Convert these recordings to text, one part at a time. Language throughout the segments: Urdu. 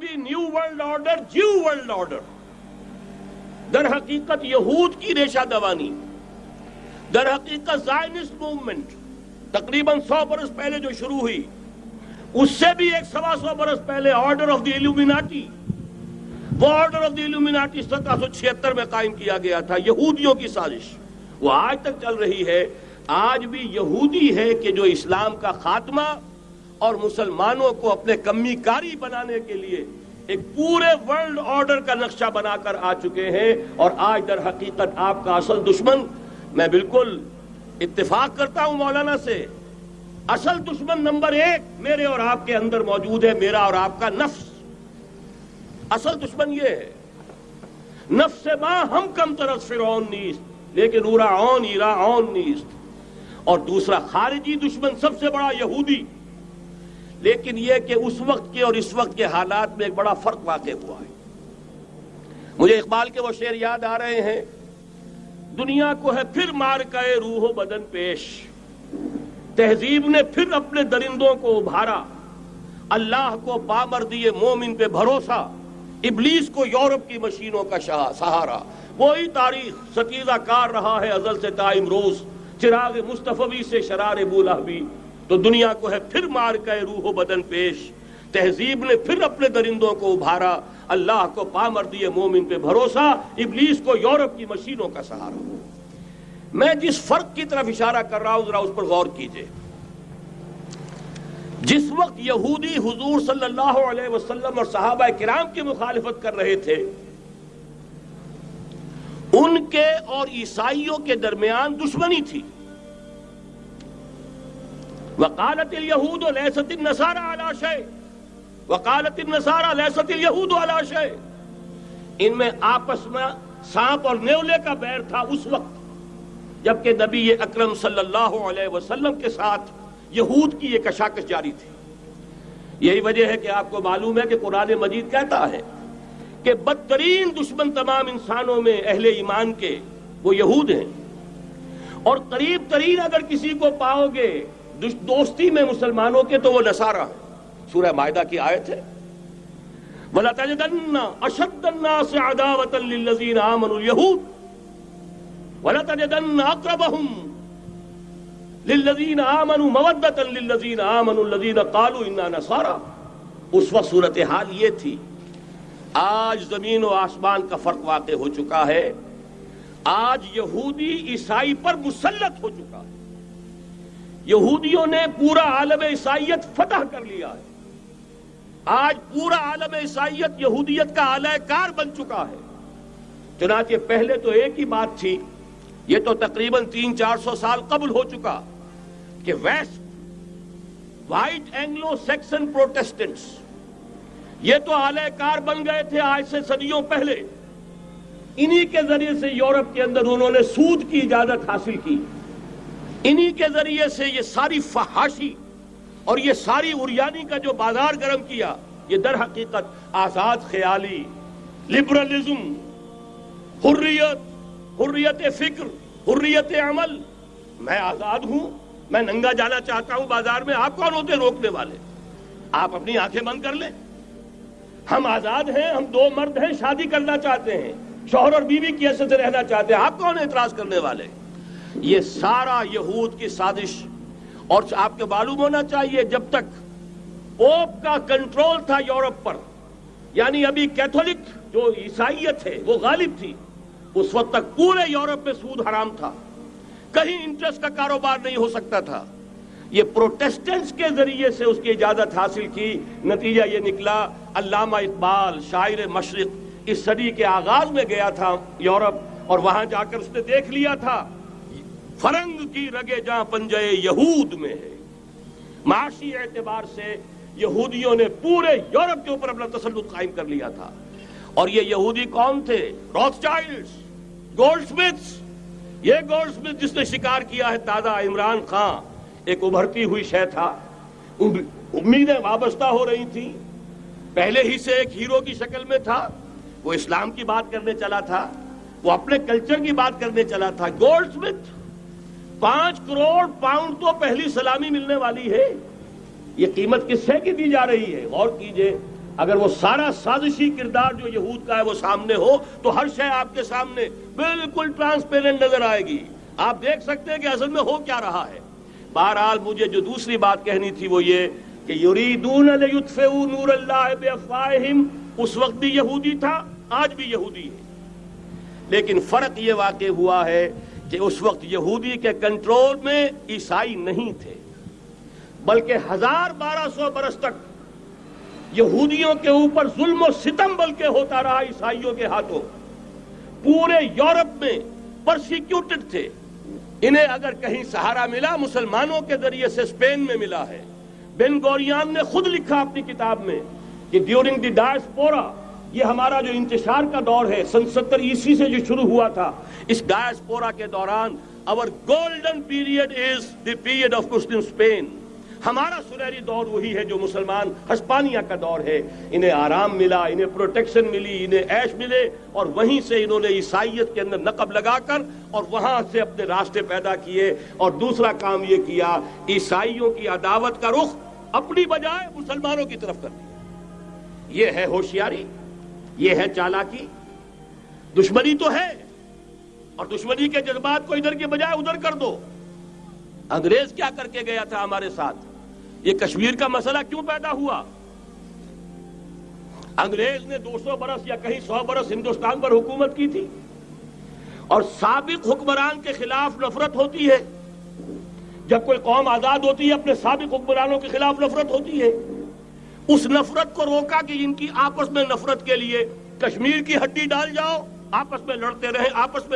عربی new world order Jew world order, در حقیقت یہود کی ریشہ دوانی، در حقیقت زائنسٹ موومنٹ تقریباً 100 برس پہلے جو شروع ہوئی، اس سے بھی 125 برس پہلے آرڈر آف دی ایلومیناٹی، وہ آرڈر آف دی ایلومیناٹی 1776 میں قائم کیا گیا تھا، یہودیوں کی سازش، وہ آج تک چل رہی ہے۔ آج بھی یہودی ہے کہ جو اسلام کا خاتمہ اور مسلمانوں کو اپنے کمی کاری بنانے کے لیے ایک پورے ورلڈ آرڈر کا نقشہ بنا کر آ چکے ہیں، اور آج در حقیقت آپ کا اصل دشمن، میں بالکل اتفاق کرتا ہوں مولانا سے، اصل دشمن نمبر 1 میرے اور آپ کے اندر موجود ہے، میرا اور آپ کا نفس۔ اصل دشمن یہ ہے، نفس ما ہم کم طرف فرعون نیست لیکن اورا عون ایرا عون نیست۔ اور دوسرا خارجی دشمن سب سے بڑا یہودی، لیکن یہ کہ اس وقت کے اور اس وقت کے حالات میں ایک بڑا فرق واقع ہوا ہے۔ مجھے اقبال کے وہ شعر یاد آ رہے ہیں، دنیا کو ہے پھر مارکہ روح و بدن پیش، تہذیب نے پھر اپنے درندوں کو ابھارا، اللہ کو پامردی مومن پہ بھروسہ، ابلیس کو یورپ کی مشینوں کا سہارا۔ وہی تاریخ ستیزہ کار رہا ہے ازل سے تا امروز، چراغ مصطفی سے شرار بولہبی۔ تو دنیا کو ہے پھر مارکہ روح و بدن پیش، تہذیب نے پھر اپنے درندوں کو ابھارا، اللہ کو پامردی مومن پہ بھروسہ، ابلیس کو یورپ کی مشینوں کا سہارا۔ میں جس فرق کی طرف اشارہ کر رہا ہوں ذرا اس پر غور کیجئے۔ جس وقت یہودی حضور صلی اللہ علیہ وسلم اور صحابہ کرام کی مخالفت کر رہے تھے، ان کے اور عیسائیوں کے درمیان دشمنی تھی۔ وقالت اليہود لیست النصارى علی شیء وقالت النصارى لیست اليہود علی شیء، ان میں آپس میں سانپ اور نیولے کا بیر تھا اس وقت، جبکہ نبی اکرم صلی اللہ علیہ وسلم کے ساتھ یہود کی یہ کشاکش جاری تھی۔ یہی وجہ ہے کہ آپ کو معلوم ہے کہ قرآن مجید کہتا ہے کہ بدترین دشمن تمام انسانوں میں اہل ایمان کے وہ یہود ہیں، اور قریب ترین اگر کسی کو پاؤ گے دوستی میں مسلمانوں کے تو وہ نصارہ ہیں۔ سورہ مائدہ کی آیت ہے، وَلَتَجِدَنَّ أَشَدَّ النَّاسِ عَدَاوَةً لِلَّذِينَ آمَنُوا الْيَهُودَ وَلَتَجِدَنَّ أَقْرَبَهُمْ لِلَّذِينَ آمَنُوا مَوَدَّةً لِلَّذِينَ آمَنُوا الَّذِينَ قَالُوا إِنَّا نَصَارَى۔ اس وقت صورتحال یہ تھی۔ آج زمین و آسمان کا فرق واقع ہو چکا ہے، آج یہودی عیسائی پر مسلط ہو چکا ہے، یہودیوں نے پورا عالم عیسائیت فتح کر لیا ہے، آج پورا عالم عیسائیت یہودیت کا اعلی کار بن چکا ہے۔ چنانچہ پہلے تو ایک ہی بات تھی، یہ تو تقریباً 300-400 سال قبل ہو چکا کہ west white Anglo Saxon Protestants یہ تو اعلی کار بن گئے تھے آج سے صدیوں پہلے، انہی کے ذریعے سے یورپ کے اندر انہوں نے سود کی اجازت حاصل کی، انہی کے ذریعے سے یہ ساری فحاشی اور یہ ساری عریانی کا جو بازار گرم کیا، یہ در حقیقت آزاد خیالی، لبرلزم، حریت فکر، حریت عمل، میں آزاد ہوں، میں ننگا جانا چاہتا ہوں بازار میں، آپ کون ہوتے روکنے والے؟ آپ اپنی آنکھیں بند کر لیں، ہم آزاد ہیں، ہم 2 مرد ہیں، شادی کرنا چاہتے ہیں، شوہر اور بیوی کی حیثیت سے رہنا چاہتے ہیں، آپ کون اعتراض کرنے والے؟ یہ سارا یہود کی سازش۔ اور آپ کو معلوم ہونا چاہیے جب تک پوپ کا کنٹرول تھا یورپ پر، یعنی ابھی کیتھولک جو عیسائیت ہے وہ غالب تھی، اس وقت تک پورے یورپ میں سود حرام تھا، کہیں انٹرسٹ کا کاروبار نہیں ہو سکتا تھا۔ یہ پروٹیسٹنٹس کے ذریعے سے اس کی اجازت حاصل کی، نتیجہ یہ نکلا علامہ اقبال شاعر مشرق اس صدی کے آغاز میں گیا تھا یورپ، اور وہاں جا کر اس نے دیکھ لیا تھا فرنگ کی رگے جہاں پنجے یہود میں ہے۔ معاشی اعتبار سے یہودیوں نے پورے یورپ کے اوپر اپنا تسلط قائم کر لیا تھا، اور یہ یہودی کون تھے؟ Rothschilds, Goldsmiths. یہ گولڈ سمتھ جس نے شکار کیا ہے تازہ عمران خان، ایک ابھرتی ہوئی شے تھا، امیدیں وابستہ ہو رہی تھیں، پہلے ہی سے ایک ہیرو کی شکل میں تھا، وہ اسلام کی بات کرنے چلا تھا، وہ اپنے کلچر کی بات کرنے چلا تھا۔ گولڈ سمتھ 5 کروڑ پاؤنڈ تو پہلی سلامی ملنے والی ہے، یہ قیمت کس سے کی دی جا رہی ہے؟ غور کیجئے، اگر وہ سارا سازشی کردار جو یہود کا ہے وہ سامنے ہو تو ہر شے آپ کے سامنے بالکل ٹرانسپیرنٹ نظر آئے گی. آپ دیکھ سکتے ہیں کہ اصل میں ہو کیا رہا ہے. بہرحال مجھے جو دوسری بات کہنی تھی وہ یہ کہ یریدون لیطفئوا نور اللہ بافواہہم، اس وقت بھی یہودی تھا، آج بھی یہودی ہے، لیکن فرق یہ واقع ہوا ہے کہ اس وقت یہودی کے کنٹرول میں عیسائی نہیں تھے، بلکہ 1200 برس تک یہودیوں کے اوپر ظلم و ستم بلکہ ہوتا رہا عیسائیوں کے ہاتھوں. پورے یورپ میں پرسیکیوٹڈ تھے. انہیں اگر کہیں سہارا ملا مسلمانوں کے ذریعے سے اسپین میں ملا ہے. بن گوریان نے خود لکھا اپنی کتاب میں کہ ڈیورنگ دی ڈائسپورا، یہ ہمارا جو انتشار کا دور ہے سن 70 عیسوی سے جو شروع ہوا تھا، اس ڈائسپورا کے دوران our golden period is the period of Muslim Spain. ہمارا سنہری دور وہی ہے جو مسلمان ہسپانیہ کا دور ہے. انہیں آرام ملا، انہیں پروٹیکشن ملی، انہیں عیش ملے، اور وہیں سے انہوں نے عیسائیت کے اندر نقب لگا کر اور وہاں سے اپنے راستے پیدا کیے. اور دوسرا کام یہ کیا، عیسائیوں کی عداوت کا رخ اپنی بجائے مسلمانوں کی طرف کر دیا. یہ ہے ہوشیاری، یہ ہے چالاکی. دشمنی تو ہے، اور دشمنی کے جذبات کو ادھر کے بجائے ادھر کر دو. انگریز کیا کر کے گیا تھا ہمارے ساتھ؟ یہ کشمیر کا مسئلہ کیوں پیدا ہوا؟ انگریز نے 200 برس یا کہیں 100 برس ہندوستان پر حکومت کی تھی، اور سابق حکمران کے خلاف نفرت ہوتی ہے. جب کوئی قوم آزاد ہوتی ہے اپنے سابق حکمرانوں کے خلاف نفرت ہوتی ہے. اس نفرت کو روکا کہ ان کی آپس میں نفرت کے لیے کشمیر کی ہڈی ڈال جاؤ، آپس میں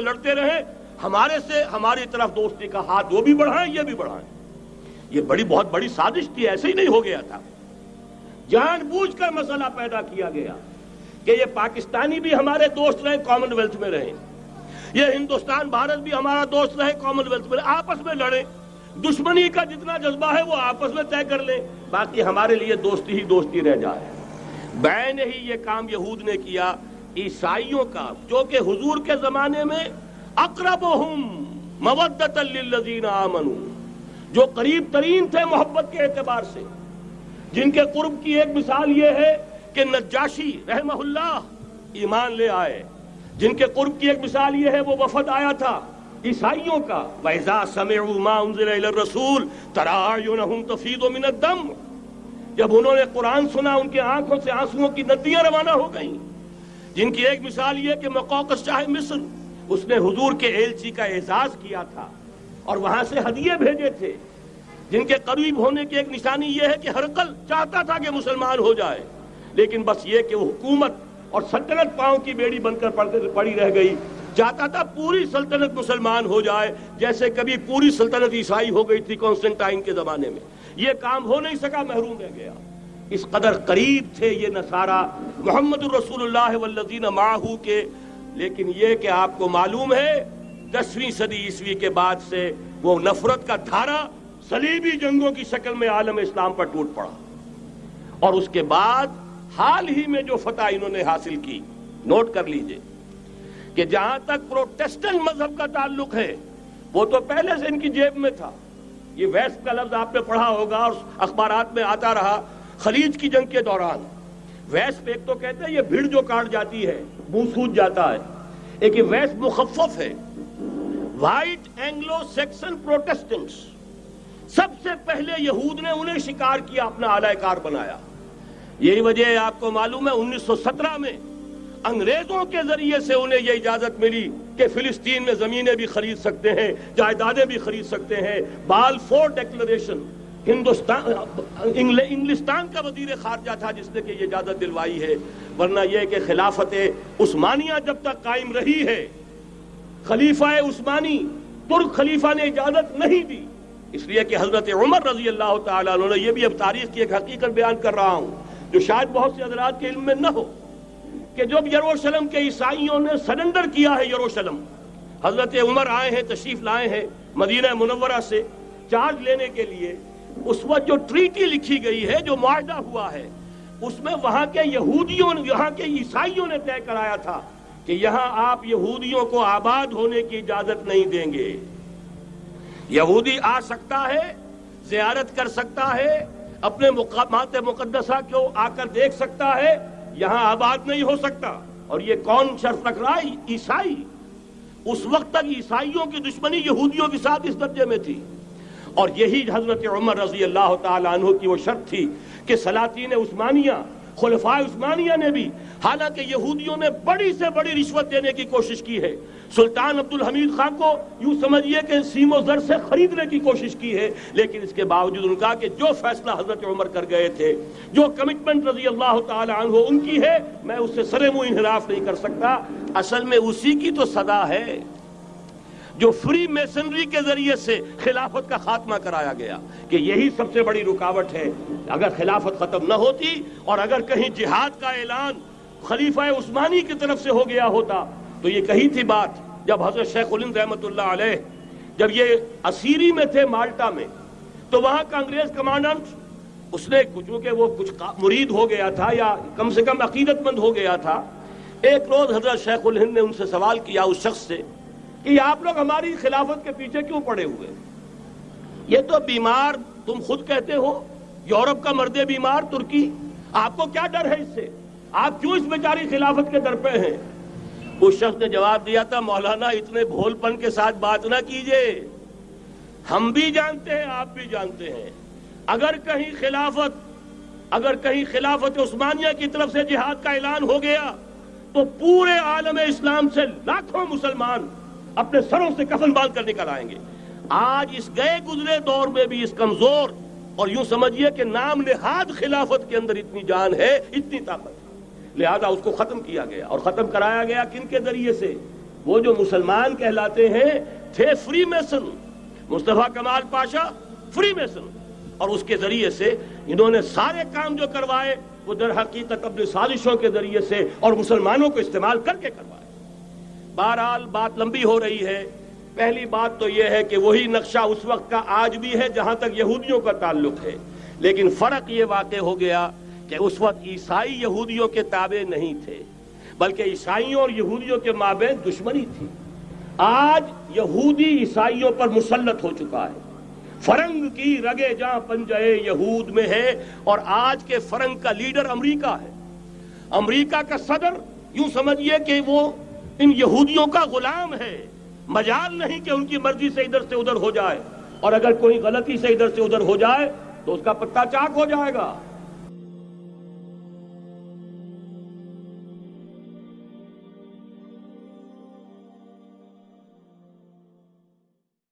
لڑتے رہیں، ہمارے سے ہماری طرف دوستی کا ہاتھ وہ بھی بڑھائیں یہ بھی بڑھائیں. یہ بہت بڑی سازش تھی، ایسے ہی نہیں ہو گیا تھا. جان بوجھ کر مسئلہ پیدا کیا گیا کہ یہ پاکستانی بھی ہمارے دوست رہے، کامن ویلتھ میں رہیں، یہ ہندوستان بھارت بھی ہمارا دوست رہے، کامن ویلتھ میں رہیں. آپس میں لڑیں، دشمنی کا جتنا جذبہ ہے وہ آپس میں طے کر لیں، باقی ہمارے لیے دوستی ہی دوستی رہ جائے. بین ہی یہ کام یہود نے کیا. عیسائیوں کا جو کہ حضور کے زمانے میں اقربہم مودۃ للذین آمنوا، جو قریب ترین تھے محبت کے اعتبار سے، جن کے قرب کی ایک مثال یہ ہے کہ نجاشی رحمہ اللہ ایمان لے آئے، جن کے قرب کی ایک مثال یہ ہے وہ وفد آیا تھا عیسائیوں کا. وَإِذَا سَمِعُوا مَا أُنزِلَ إِلَى الرَّسُولِ تَرَىٰ أَعْيُنَهُمْ تَفِيضُ مِنَ الدَّمْعِ، جب انہوں نے قرآن سنا ان کی آنکھوں سے آنسوؤں کی ندیاں روانہ ہو گئیں. جن کی ایک مثال یہ کہ مقوقس شاہ مصر، اس نے حضور کے ایلچی کا اعزاز کیا تھا اور وہاں سے ہدیے بھیجے تھے. جن کے قریب ہونے کی ایک نشانی یہ ہے کہ ہرقل چاہتا تھا کہ مسلمان ہو جائے، لیکن بس یہ کہ وہ حکومت اور سلطنت پاؤں کی بیڑی بن کر پڑی رہ گئی. چاہتا تھا پوری سلطنت مسلمان ہو جائے، جیسے کبھی پوری سلطنت عیسائی ہو گئی تھی کانسٹنٹائن کے زمانے میں. یہ کام ہو نہیں سکا، محروم رہ گیا. اس قدر قریب تھے یہ نصارہ محمد الرسول اللہ والذین معہ کے. لیکن یہ کہ آپ کو معلوم ہے 10ویں صدی عیسوی کے بعد سے وہ نفرت کا دھارا صلیبی جنگوں کی شکل میں عالم اسلام پر ٹوٹ پڑا. اور اس کے بعد حال ہی میں جو فتح انہوں نے حاصل کی، نوٹ کر لیجئے کہ جہاں تک پروٹیسٹنٹ مذہب کا تعلق ہے وہ تو پہلے سے ان کی جیب میں تھا. یہ ویسٹ کا لفظ آپ نے پڑھا ہوگا اور اخبارات میں آتا رہا. خلیج کی جنگ کے دوران ویسٹ ایک تو کہتے ہیں یہ بھیڑ جو کاٹ جاتی ہے منہ سوج جاتا ہے، ایک یہ ویسٹ مخفف ہے. وائٹ اینگلو سیکسن پروٹیسٹنٹس، سب سے پہلے یہود نے انہیں شکار کیا، اپنا اعلی کار بنایا. یہی وجہ ہے آپ کو معلوم ہے 1917 میں انگریزوں کے ذریعے سے انہیں یہ اجازت ملی کہ فلسطین میں زمینیں بھی خرید سکتے ہیں، جائیدادیں بھی خرید سکتے ہیں. بالفور ڈیکلریشن، انگلستان کا وزیر خارجہ تھا جس نے کہ یہ اجازت دلوائی ہے. ورنہ یہ کہ خلافت عثمانیہ جب تک قائم رہی ہے، خلیفہ عثمانی ترک خلیفہ نے اجازت نہیں دی. اس لیے کہ حضرت عمر رضی اللہ تعالیٰ عنہ نے، یہ بھی اب تاریخ کی ایک حقیقت بیان کر رہا ہوں جو شاید بہت سے حضرات کے علم میں نہ ہو، کہ جب یروشلم کے عیسائیوں نے سرنڈر کیا ہے یروشلم، حضرت عمر آئے ہیں، تشریف لائے ہیں مدینہ منورہ سے چارج لینے کے لیے. اس وقت جو ٹریٹی لکھی گئی ہے، جو معاہدہ ہوا ہے، اس میں وہاں کے یہودیوں، یہاں کے عیسائیوں نے طے کرایا تھا کہ یہاں آپ یہودیوں کو آباد ہونے کی اجازت نہیں دیں گے. یہودی آ سکتا ہے، زیارت کر سکتا ہے، اپنے مقامات مقدسہ کو آ کر دیکھ سکتا ہے، یہاں آباد نہیں ہو سکتا۔ اور یہ کون شرط رکھ رہا ہے؟ عیسائی۔ اس وقت تک عیسائیوں کی دشمنی یہودیوں کے ساتھ اس درجے میں تھی، اور یہی حضرت عمر رضی اللہ تعالیٰ عنہ کی وہ شرط تھی کہ سلاطین عثمانیہ، خلفائے عثمانیہ نے بھی، حالانکہ یہودیوں نے بڑی سے بڑی رشوت دینے کی کوشش کی ہے، سلطان عبدالحمید خان کو یوں سمجھیے کہ سیم و زر سے خریدنے کی کوشش کی ہے، لیکن اس کے باوجود ان کا کہ جو فیصلہ حضرت عمر کر گئے تھے، جو کمٹمنٹ رضی اللہ تعالی عنہ ان کی ہے، میں اس سے سرے منہ انحراف نہیں کر سکتا۔ اصل میں اسی کی تو صدا ہے جو فری میسنری کے ذریعے سے خلافت کا خاتمہ کرایا گیا، کہ یہی سب سے بڑی رکاوٹ ہے۔ اگر خلافت ختم نہ ہوتی اور اگر کہیں جہاد کا اعلان خلیفہ عثمانی کی طرف سے ہو گیا ہوتا تو یہ کہی تھی بات، جب حضرت شیخ الہند رحمۃ اللہ علیہ جب یہ اسیری میں تھے مالٹا میں، تو وہاں کا انگریز کمانڈنٹ، اس نے چونکہ وہ کچھ مرید ہو گیا تھا یا کم سے کم عقیدت مند ہو گیا تھا، ایک روز حضرت شیخ الہند نے ان سے سوال کیا، اس شخص سے، کہ آپ لوگ ہماری خلافت کے پیچھے کیوں پڑے ہوئے؟ یہ تو بیمار تم خود کہتے ہو، یورپ کا مرد بیمار ترکی، آپ کو کیا ڈر ہے اس سے؟ آپ کیوں اس بیچاری خلافت کے در پہ ہیں؟ اس شخص نے جواب دیا تھا، مولانا اتنے بھول پن کے ساتھ بات نہ کیجئے، ہم بھی جانتے ہیں آپ بھی جانتے ہیں، اگر کہیں خلافت عثمانیہ کی طرف سے جہاد کا اعلان ہو گیا تو پورے عالم اسلام سے لاکھوں مسلمان اپنے سروں سے کفن باندھ کر نکل آئیں گے۔ آج اس گئے گزرے دور میں بھی اس کمزور اور یوں سمجھیے کہ نام نہاد خلافت کے اندر اتنی جان ہے، اتنی طاقت ہے، لہذا اس کو ختم کیا گیا، اور ختم کرایا گیا کن کے ذریعے سے؟ وہ جو مسلمان کہلاتے ہیں تھے فری میسن، مصطفیٰ کمال پاشا فری میسن، اور اس کے ذریعے سے انہوں نے سارے کام جو کروائے وہ در حقیقت اپنی سازشوں کے ذریعے سے اور مسلمانوں کو استعمال کر کے کروائے۔ بہرحال بات لمبی ہو رہی ہے۔ پہلی بات تو یہ ہے کہ وہی نقشہ اس وقت کا آج بھی ہے جہاں تک یہودیوں کا تعلق ہے، لیکن فرق یہ واقع ہو گیا کہ اس وقت عیسائی یہودیوں کے تابع نہیں تھے، بلکہ عیسائیوں اور یہودیوں کے مابین دشمنی تھی۔ آج یہودی عیسائیوں پر مسلط ہو چکا ہے، فرنگ کی رگے جاں پنجے یہود میں ہے، اور آج کے فرنگ کا لیڈر امریکہ ہے۔ امریکہ کا صدر یوں سمجھیے کہ وہ ان یہودیوں کا غلام ہے، مجال نہیں کہ ان کی مرضی سے ادھر سے ادھر ہو جائے، اور اگر کوئی غلطی سے ادھر سے ادھر ہو جائے تو اس کا پتہ چاک ہو جائے گا۔